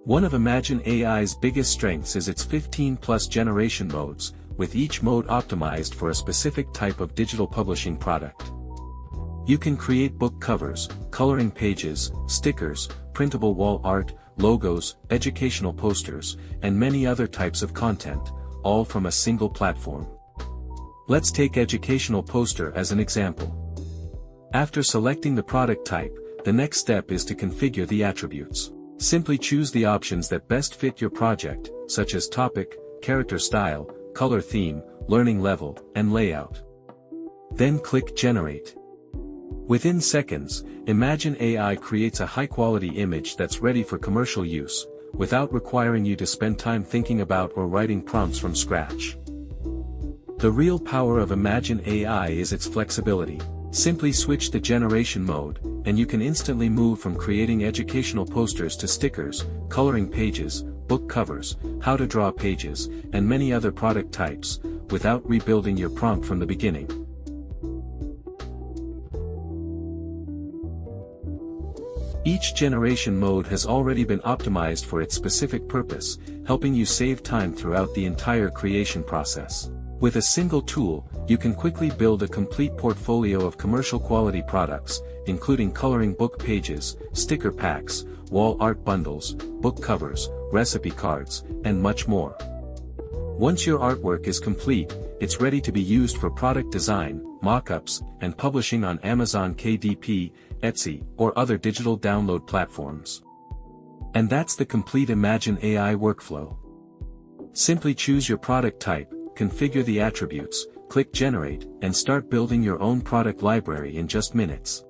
One of Imagine AI's biggest strengths is its 15+ generation modes, with each mode optimized for a specific type of digital publishing product. You can create book covers, coloring pages, stickers, printable wall art, logos, educational posters, and many other types of content, all from a single platform. Let's take educational poster as an example. After selecting the product type, the next step is to configure the attributes. Simply choose the options that best fit your project, such as topic, character style, color theme, learning level, and layout. Then click Generate. Within seconds, Imagine AI creates a high-quality image that's ready for commercial use, without requiring you to spend time thinking about or writing prompts from scratch. The real power of Imagine AI is its flexibility. Simply switch the generation mode, and you can instantly move from creating educational posters to stickers, coloring pages, book covers, how to draw pages, and many other product types, without rebuilding your prompt from the beginning. Each generation mode has already been optimized for its specific purpose, helping you save time throughout the entire creation process. With a single tool, you can quickly build a complete portfolio of commercial quality products, including coloring book pages, sticker packs, wall art bundles, book covers, recipe cards, and much more. Once your artwork is complete, it's ready to be used for product design, mock-ups, and publishing on Amazon KDP, Etsy, or other digital download platforms. And that's the complete Imagine AI workflow. Simply choose your product type, configure the attributes, click Generate, and start building your own product library in just minutes.